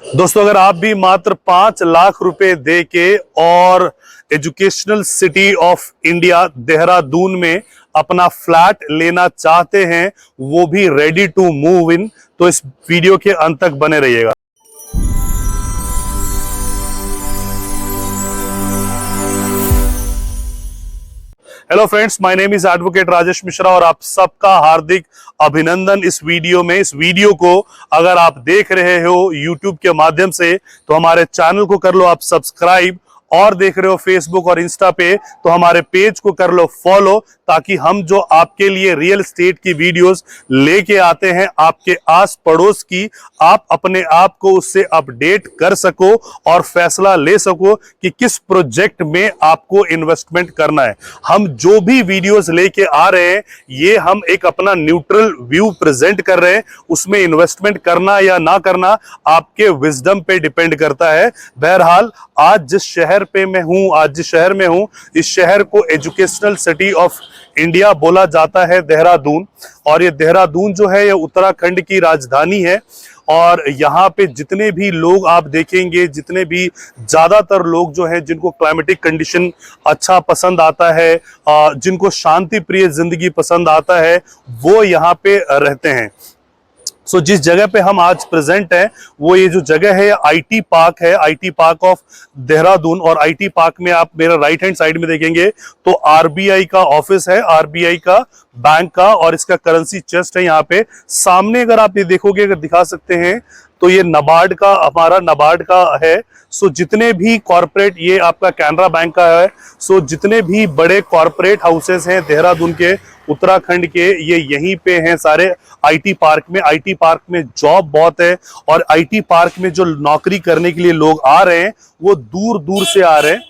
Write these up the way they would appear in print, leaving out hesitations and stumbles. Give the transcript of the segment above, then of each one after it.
दोस्तों, अगर आप भी मात्र 5 लाख रुपए दे के और educational city of India Dehradun में अपना फ्लैट लेना चाहते हैं, वो भी रेडी टू मूव इन, तो इस वीडियो के अंत तक बने रहिएगा। Hello friends, my name is advocate Rajesh Mishra और आप सबका हार्दिक अभिनंदन। इस वीडियो को अगर आप देख रहे हो यूट्यूब के माध्यम से तो हमारे चैनल को कर लो आप सब्सक्राइब, और देख रहे हो फेसबुक और इंस्टा पे तो हमारे पेज को कर लो फॉलो, ताकि हम जो आपके लिए रियल एस्टेट की वीडियोस लेके आते हैं आपके आस पड़ोस की, आप अपने आप को उससे अपडेट कर सको और फैसला ले सको कि किस प्रोजेक्ट में आपको इन्वेस्टमेंट करना है। हम जो भी वीडियोस लेके आ रहे हैं ये हम एक अपना न्यूट्रल व्यू प्रेजेंट कर रहे हैं, उसमें इन्वेस्टमेंट करना या ना करना आपके विजडम पे डिपेंड करता है। बहरहाल आज जिस शहर में हूं, इस शहर को एजुकेशनल सिटी ऑफ इंडिया बोला जाता है, देहरादून। और ये देहरादून जो है ये उत्तराखंड की राजधानी है। और यहाँ पे जितने भी लोग आप देखेंगे, जितने भी ज्यादातर लोग जो हैं जिनको क्लाइमेटिक कंडीशन अच्छा पसंद आता है, जिनको शांति प्रिय जिंदगी पसंद आता है, वो यहाँ पे रहते हैं। सो जिस जगह पे हम आज प्रेजेंट हैं वो ये जो जगह है आईटी पार्क है, आईटी पार्क ऑफ देहरादून। और आईटी पार्क में आप मेरा राइट हैंड साइड में देखेंगे तो आरबीआई का ऑफिस है, आरबीआई का बैंक का, और इसका करेंसी चेस्ट है यहाँ पे सामने। अगर आप ये देखोगे, अगर दिखा सकते हैं तो ये नबार्ड का, हमारा नबार्ड का है। सो जितने भी कॉर्पोरेट, ये आपका कैनरा बैंक का है। सो जितने भी बड़े कॉर्पोरेट हाउसेस हैं देहरादून के, उत्तराखंड के, ये यहीं पे हैं सारे आईटी पार्क में। आईटी पार्क में जॉब बहुत है और आईटी पार्क में जो नौकरी करने के लिए लोग आ रहे हैं वो दूर दूर से आ रहे हैं,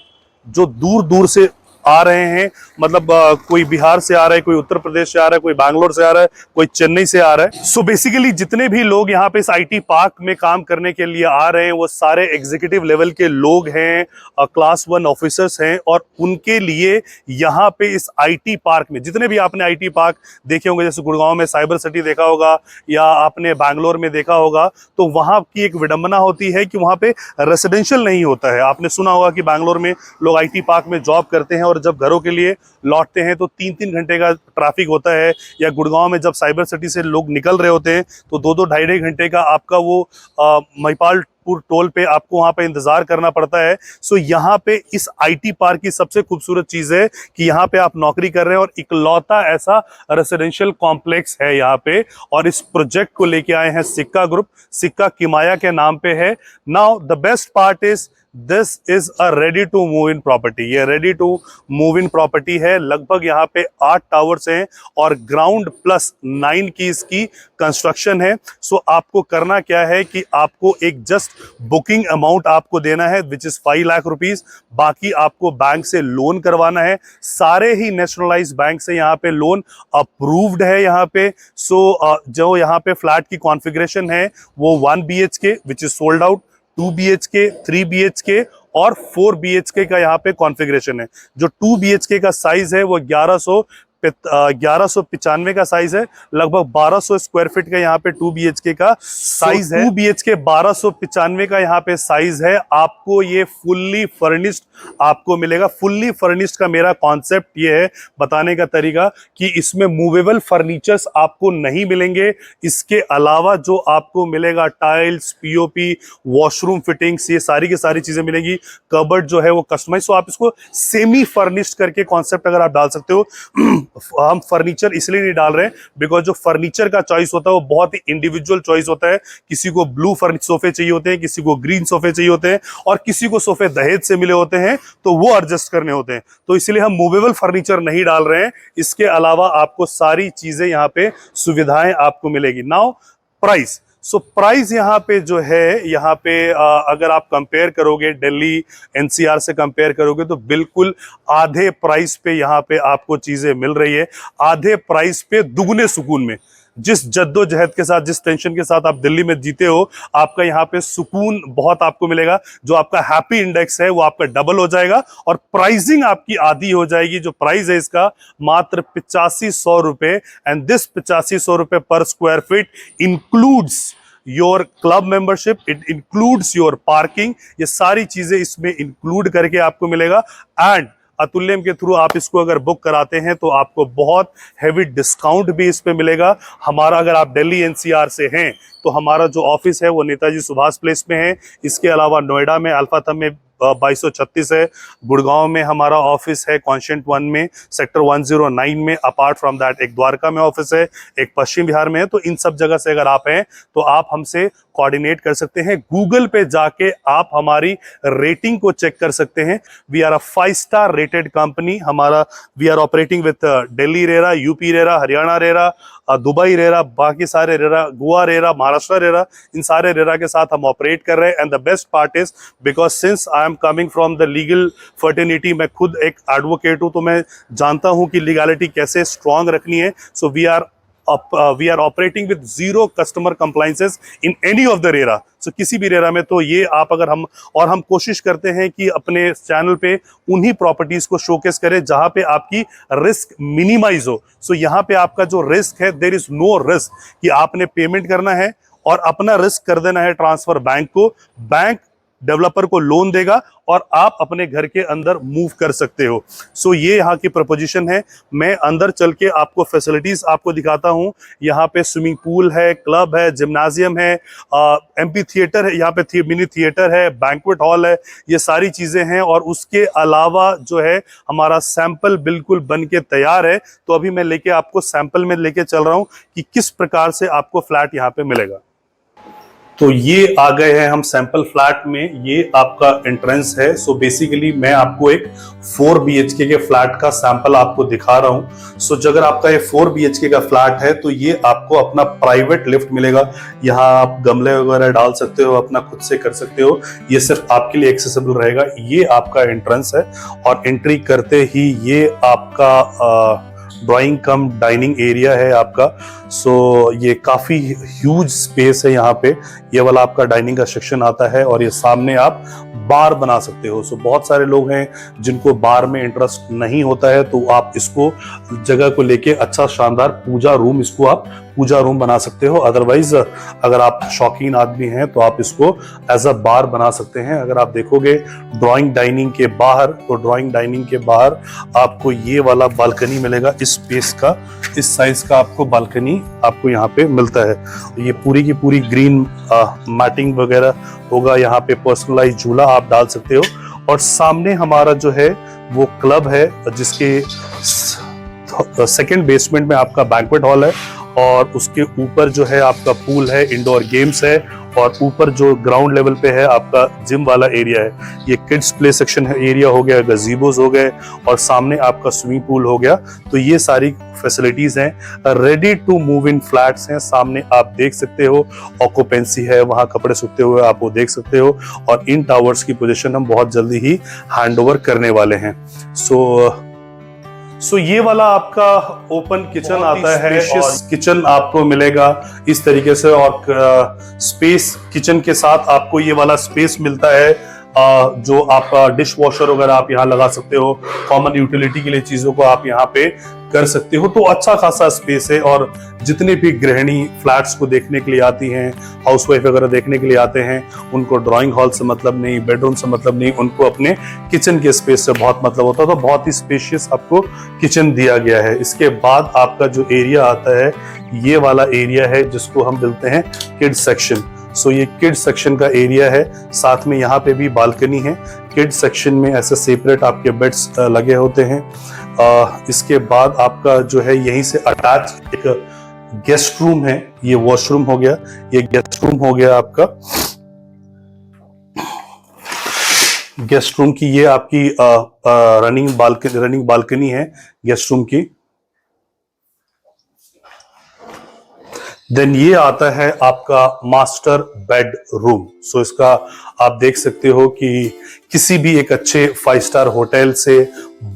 जो दूर दूर से आ रहे हैं। मतलब कोई बिहार से आ रहा है, कोई उत्तर प्रदेश से आ रहा है, कोई बैंगलोर से आ रहा है, कोई चेन्नई से आ रहा है। सो बेसिकली जितने भी लोग यहाँ पे इस आईटी पार्क में काम करने के लिए आ रहे हैं वो सारे एग्जीक्यूटिव लेवल के लोग हैं, क्लास 1 ऑफिसर्स हैं। और उनके लिए यहाँ पे इस आईटी पार्क में, जितने भी आपने आईटी पार्क देखे होंगे, जैसे गुड़गांव में साइबर सिटी देखा होगा या आपने बैंगलोर में देखा होगा, तो वहां की एक विडंबना होती है कि वहां पे रेसिडेंशियल नहीं होता है। आपने सुना होगा कि बैंगलोर में लोग आईटी पार्क में जॉब करते हैं और जब घरों के लिए लौटते हैं तो 3-3 घंटे का ट्रैफिक होता है। या गुड़गांव में जब साइबर सिटी से लोग निकल रहे होते हैं तो 2-2 ढाई घंटे का आपका वो महिपालपुर टोल पे आपको वहां पे इंतजार करना पड़ता है। सो यहाँ पे इस आईटी पार्क की सबसे खूबसूरत चीज है कि यहाँ पे आप नौकरी कर रहे हैं और इकलौता ऐसा रेसिडेंशियल कॉम्प्लेक्स है यहाँ पे। और इस प्रोजेक्ट को लेके आए हैं सिक्का ग्रुप, सिक्का किमाया के नाम पे है। Now the best part is this is a ready to move in property. ये ready to move in property है। लगभग यहाँ पे 8 टावर्स हैं और ग्राउंड प्लस 9 की इसकी कंस्ट्रक्शन है। सो आपको करना क्या है कि आपको एक जस्ट बुकिंग अमाउंट आपको देना है विच इज 5 लाख रुपीस। बाकी आपको बैंक से लोन करवाना है। सारे ही नेशनलाइज्ड बैंक से यहाँ पे लोन अप्रूव्ड है यहाँ पे। सो जो यहाँ पे फ्लैट की कॉन्फ़िगरेशन है वो 1 BHK which is sold out, 2 BHK, 3 BHK और 4 BHK का यहाँ पे कॉन्फ़िगरेशन है। जो 2 BHK का साइज है वो 1195 का साइज है। लगभग 1200 स्क्वायर फीट का यहाँ पे 2 BHK का साइज है। 2 BHK 1295 का यहाँ पे साइज है। आपको ये फुल्ली फर्निश्ड आपको मिलेगा। फुल्ली फर्निश्ड का मेरा कॉन्सेप्ट ये है बताने का तरीका कि इसमें मूवेबल फर्नीचर्स आपको नहीं मिलेंगे। इसके अलावा जो आपको मिलेगा टाइल्स, पीओपी, वॉशरूम फिटिंग्स, ये सारी की सारी चीजें मिलेंगी। कबर्ड जो है वो कस्टमाइज। सो आप इसको सेमी फर्निश्ड करके कॉन्सेप्ट अगर आप डाल सकते हो। हम फर्नीचर इसलिए नहीं डाल रहे हैं बिकॉज जो फर्नीचर का चॉइस होता है वो बहुत ही इंडिविजुअल चॉइस होता है। किसी को ब्लू सोफे चाहिए होते हैं, किसी को ग्रीन सोफे चाहिए होते हैं, और किसी को सोफे दहेज से मिले होते हैं तो वो एडजस्ट करने होते हैं। तो इसलिए हम मूवेबल फर्नीचर नहीं डाल रहे हैं। इसके अलावा आपको सारी चीजें यहाँ पे सुविधाएं आपको मिलेगी। Now price. सो प्राइस यहाँ पे जो है, यहाँ पे अगर आप कंपेयर करोगे दिल्ली एनसीआर से कंपेयर करोगे तो बिल्कुल आधे प्राइस पे यहाँ पे आपको चीजें मिल रही है। आधे प्राइस पे दुगने सुकून में। जिस जद्दोजहद के साथ, जिस टेंशन के साथ आप दिल्ली में जीते हो, आपका यहाँ पे सुकून बहुत आपको मिलेगा। जो आपका हैप्पी इंडेक्स है वो आपका डबल हो जाएगा और प्राइसिंग आपकी आधी हो जाएगी। जो प्राइस है इसका मात्र 8500 रुपए, एंड दिस 8500 रुपए पर square feet includes your club membership, it includes your parking, ये सारी चीजें इसमें इंक्लूड करके आपको मिलेगा। एंड अतुल्यम के थ्रू आप इसको अगर बुक कराते हैं तो आपको बहुत हैवी डिस्काउंट भी इस पे मिलेगा। हमारा, अगर आप दिल्ली एनसीआर से हैं तो हमारा जो ऑफिस है वो नेताजी सुभाष प्लेस में है। इसके अलावा नोएडा में अल्फाथम में 2236 है, गुड़गांव में हमारा ऑफिस है, कॉन्शेंट 1 में, सेक्टर 109 में, अपार्ट फ्रॉम दैट एक द्वारका में ऑफिस है, एक पश्चिम बिहार में है। तो इन सब जगह से अगर आप हैं तो आप हमसे कोऑर्डिनेट कर सकते हैं। गूगल पे जाके आप हमारी रेटिंग को चेक कर सकते हैं। We are a five star rated company. हमारा, we are operating with Delhi RERA, UP RERA, Haryana RERA, Dubai RERA, बाकी सारे RERA, Goa RERA, Maharashtra RERA, इन सारे रेरा के साथ हम ऑपरेट कर रहे हैं। And the best part is because since I am coming from the legal fraternity, मैं खुद एक एडवोकेट हूं, तो मैं जानता हूं कि लीगैलिटी कैसे स्ट्रांग रखनी है। So we are operating with 0 customer compliances in any of the RERA. So किसी भी रेरा में, तो ये आप अगर हम कोशिश करते हैं कि अपने चैनल पे उन्हीं प्रॉपर्टीज को शोकेस करें जहां पे आपकी रिस्क मिनिमाइज हो। सो यहाँ पे आपका जो रिस्क है, देयर इज नो रिस्क कि आपने पेमेंट करना है और अपना रिस्क कर देना है ट्रांसफर बैंक को, बैंक डेवलपर को लोन देगा और आप अपने घर के अंदर मूव कर सकते हो। सो ये यहाँ की प्रपोजिशन है। मैं अंदर चल के आपको फैसिलिटीज आपको दिखाता हूँ। यहाँ पे स्विमिंग पूल है, क्लब है, जिम्नाजियम है, एमपी थिएटर है, यहाँ पे मिनी थिएटर है, बैंक्वेट हॉल है, ये सारी चीजें हैं। और उसके अलावा जो है हमारा सैंपल बिल्कुल बन के तैयार है। तो अभी मैं लेके आपको सैंपल में लेके चल रहा हूँ कि किस प्रकार से आपको फ्लैट यहाँ पे मिलेगा। तो ये आ गए हैं हम सैंपल फ्लैट में। ये आपका एंट्रेंस है। सो बेसिकली मैं आपको एक 4 BHK के फ्लैट का सैंपल आपको दिखा रहा हूं। सो अगर आपका ये 4 BHK का फ्लैट है तो ये आपको अपना प्राइवेट लिफ्ट मिलेगा। यहाँ आप गमले वगैरह डाल सकते हो, अपना खुद से कर सकते हो, ये सिर्फ आपके लिए एक्सेसिबल रहेगा। ये आपका एंट्रेंस है और एंट्री करते ही ये आपका ड्राइंग कम डाइनिंग एरिया है आपका। सो ये काफी ह्यूज स्पेस है यहाँ पे। ये वाला आपका डाइनिंग का सेक्शन आता है और ये सामने आप बार बना सकते हो। सो बहुत सारे लोग हैं जिनको बार में इंटरेस्ट नहीं होता है, तो आप इसको जगह को लेके अच्छा शानदार पूजा रूम, इसको आप पूजा रूम बना सकते हो। अदरवाइज अगर आप शौकीन आदमी हैं तो आप इसको एज अ बार बना सकते हैं। अगर आप देखोगे ड्राइंग डाइनिंग के बाहर, तो ड्राइंग डाइनिंग के बाहर आपको ये वाला बालकनी मिलेगा। इस स्पेस का, इस साइज का आपको बालकनी आपको यहाँ पे मिलता है। ये पूरी की पूरी ग्रीन मैटिंग वगैरह होगा। यहाँ पे पर्सनलाइज झूला आप डाल सकते हो। और सामने हमारा जो है वो क्लब है, जिसके सेकंड बेसमेंट में आपका बैंक्वेट हॉल है और उसके ऊपर जो है आपका पूल है, इंडोर गेम्स है और ऊपर जो ग्राउंड लेवल पे है आपका जिम वाला एरिया है। ये किड्स प्ले सेक्शन एरिया हो गया, गजीबोज हो गए और सामने आपका स्विमिंग पूल हो गया। तो ये सारी फैसिलिटीज हैं, ready to move in flats हैं। सामने आप देख सकते हो ऑक्यूपेंसी है, वहां कपड़े सूखते हुए आप वो देख सकते हो। और इन टावर्स की पोजीशन हम बहुत जल्दी ही हैंडओवर करने वाले हैं। सो ये वाला आपका ओपन किचन आता है और किचन आपको मिलेगा इस तरीके से। और स्पेस किचन के साथ आपको ये वाला स्पेस मिलता है, जो आप डिश वॉशर वगैरह आप यहाँ लगा सकते हो। कॉमन यूटिलिटी के लिए चीजों को आप यहाँ पे कर सकते हो। तो अच्छा खासा स्पेस है। और जितने भी गृहिणी फ्लैट्स को देखने के लिए आती हैं, हाउसवाइफ वगैरह देखने के लिए आते हैं, उनको ड्राइंग हॉल से मतलब नहीं, बेडरूम से मतलब नहीं, उनको अपने किचन के स्पेस से बहुत मतलब होता है। तो बहुत ही स्पेशियस आपको किचन दिया गया है। इसके बाद आपका जो एरिया आता है, ये वाला एरिया है जिसको हम बोलते हैं किड्स सेक्शन। सो ये किड्स सेक्शन का एरिया है। साथ में यहाँ पे भी बालकनी है। किड्स सेक्शन में ऐसे सेपरेट आपके बेड्स लगे होते हैं। इसके बाद आपका जो है यहीं से अटैच एक गेस्ट रूम है। ये वॉशरूम हो गया, ये गेस्ट रूम हो गया आपका। गेस्ट रूम की ये आपकी रनिंग बालकनी है गेस्ट रूम की। देन ये आता है आपका मास्टर बेड रूम। सो इसका आप देख सकते हो कि किसी भी एक अच्छे 5-स्टार होटल से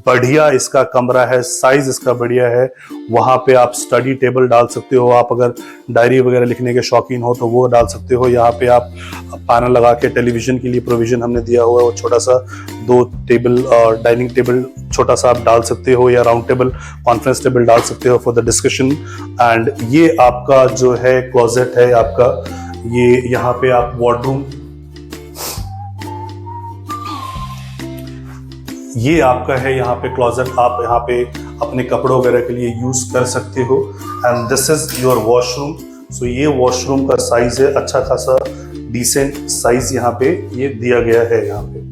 बढ़िया इसका कमरा है, साइज इसका बढ़िया है। वहां पे आप स्टडी टेबल डाल सकते हो। आप अगर डायरी वगैरह लिखने के शौकीन हो तो वो डाल सकते हो। यहाँ पे आप पैनल लगा के टेलीविजन के लिए प्रोविजन हमने दिया हुआ है। वो छोटा सा 2 टेबल और डाइनिंग टेबल छोटा सा आप डाल सकते हो, या राउंड टेबल, कॉन्फ्रेंस टेबल डाल सकते हो फॉर द डिस्कशन। एंड ये आपका जो है क्लोजेट है आपका। ये यहाँ पे आप वॉर्डरूम, ये आपका है यहाँ पे क्लोजेट, आप यहाँ पे अपने कपड़ों वगैरह के लिए यूज कर सकते हो। And this is your washroom. So ये वॉशरूम का साइज है, अच्छा खासा डिसेंट साइज यहाँ पे ये दिया गया है यहाँ पे।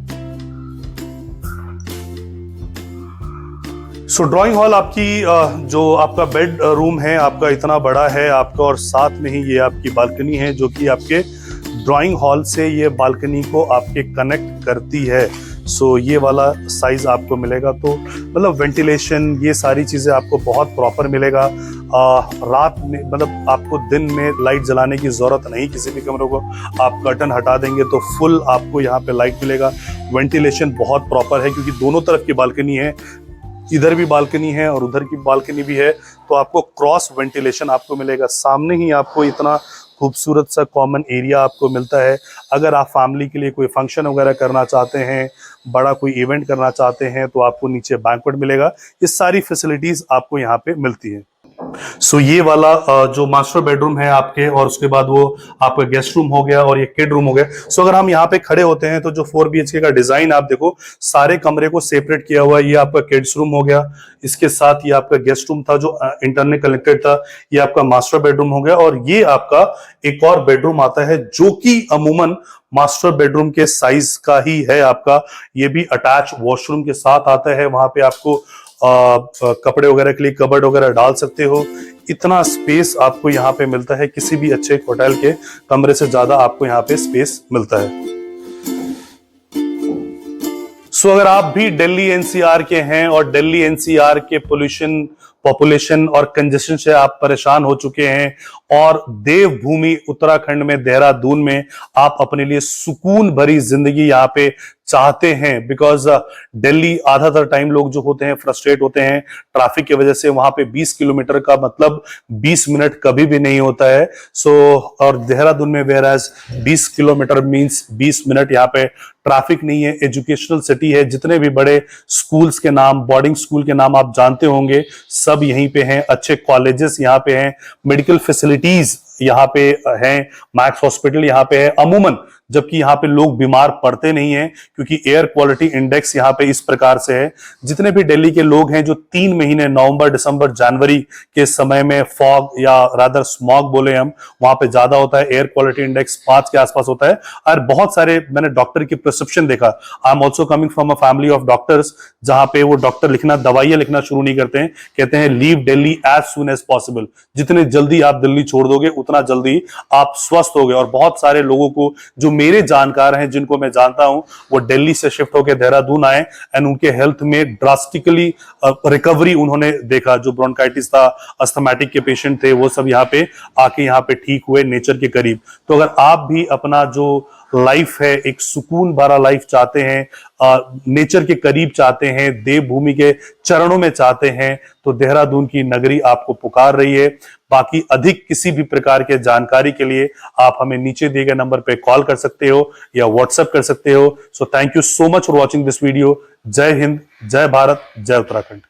सो ड्राइंग हॉल आपकी जो आपका बेड रूम है आपका इतना बड़ा है आपका, और साथ में ही ये आपकी बालकनी है जो कि आपके ड्राइंग हॉल से ये बालकनी को आपके कनेक्ट करती है। सो ये वाला साइज आपको मिलेगा, तो मतलब वेंटिलेशन ये सारी चीजें आपको बहुत प्रॉपर मिलेगा। रात में मतलब आपको दिन में लाइट जलाने की जरूरत नहीं किसी भी कमरे को, आप कर्टन हटा देंगे तो फुल आपको यहाँ पे लाइट मिलेगा। वेंटिलेशन बहुत प्रॉपर है क्योंकि दोनों तरफ की बालकनी है, इधर भी बालकनी है और उधर की बालकनी भी है, तो आपको क्रॉस वेंटिलेशन आपको मिलेगा। सामने ही आपको इतना खूबसूरत सा कॉमन एरिया आपको मिलता है। अगर आप फैमिली के लिए कोई फंक्शन वगैरह करना चाहते हैं, बड़ा कोई इवेंट करना चाहते हैं, तो आपको नीचे बैंक्वेट मिलेगा। ये सारी फैसिलिटीज आपको यहाँ पे मिलती है। सो ये वाला जो मास्टर बेडरूम है आपके, और उसके बाद वो आपका गेस्ट रूम हो गया और ये किड रूम हो गया। सो अगर हम यहाँ पे खड़े होते हैं तो जो 4 BHK का डिजाइन आप देखो, सारे कमरे को सेपरेट किया हुआ है। ये आपका किड्स रूम हो गया, इसके साथ ये आपका गेस्ट रूम था जो इंटरनेट कनेक्टेड था, ये आपका मास्टर बेडरूम हो गया, और ये आपका एक और बेडरूम आता है जो कि अमूमन मास्टर बेडरूम के साइज का ही है आपका। ये भी अटैच वॉशरूम के साथ आता है। वहां पे आपको कपड़े वगैरह के लिए कबर्ड वगैरह डाल सकते हो। इतना स्पेस आपको यहाँ पे मिलता है, किसी भी अच्छे होटल के कमरे से ज्यादा आपको यहाँ पे स्पेस मिलता है। सो अगर आप भी दिल्ली NCR के हैं और दिल्ली NCR के पोल्यूशन, पॉपुलेशन और कंजेशन से आप परेशान हो चुके हैं, और देवभूमि उत्तराखंड में देहरादून में आप अपने लिए सुकून भरी जिंदगी यहाँ पे चाहते हैं, बिकॉज दिल्ली आधातर टाइम लोग जो होते हैं फ्रस्ट्रेट होते हैं ट्रैफिक की वजह से। वहां पे 20 किलोमीटर का मतलब 20 मिनट कभी भी नहीं होता है। सो और देहरादून में वेयरएज 20 किलोमीटर मींस 20 मिनट। यहाँ पे ट्रैफिक नहीं है, एजुकेशनल सिटी है। जितने भी बड़े स्कूल्स के नाम, बोर्डिंग स्कूल के नाम आप जानते होंगे, सब यहीं पे हैं। अच्छे कॉलेजेस यहाँ पे हैं, मेडिकल फैसिलिटीज यहाँ पे हैं, मैक्स हॉस्पिटल यहाँ पे है अमूमन, जबकि यहाँ पे लोग बीमार पड़ते नहीं हैं क्योंकि एयर क्वालिटी इंडेक्स यहाँ पे इस प्रकार से है। जितने भी दिल्ली के लोग हैं जो 3 महीने नवंबर, दिसंबर, जनवरी के समय में फॉग या रादर स्मॉग बोले हम, वहां पे ज्यादा होता है, एयर क्वालिटी इंडेक्स 5 के आसपास होता है। और बहुत सारे मैंने डॉक्टर की प्रिस्क्रिप्शन देखा, I am also coming from a family of doctors, जहां पे वो डॉक्टर लिखना, दवाइयां लिखना शुरू नहीं करते हैं, कहते हैं leave Delhi as soon as possible. जितने जल्दी आप दिल्ली छोड़ दोगे उतना जल्दी आप स्वस्थ होगे। और बहुत सारे लोगों को जो मेरे जानकार हैं, जिनको मैं जानता हूं, वो दिल्ली से शिफ्ट होकर देहरादून आए एंड उनके हेल्थ में ड्रास्टिकली रिकवरी उन्होंने देखा। जो ब्रोंकाइटिस था, अस्थमैटिक के पेशेंट थे, वो सब यहाँ पे आके यहाँ पे ठीक हुए नेचर के करीब। तो अगर आप भी अपना जो लाइफ है, एक सुकून भरा लाइफ चाहते हैं, नेचर के करीब चाहते हैं, देवभूमि के चरणों में चाहते हैं, तो देहरादून की नगरी आपको पुकार रही है। बाकी अधिक किसी भी प्रकार के जानकारी के लिए आप हमें नीचे दिए गए नंबर पे कॉल कर सकते हो या व्हाट्सएप कर सकते हो। So thank you so much for watching this video. जय हिंद, जय भारत, जय उत्तराखंड।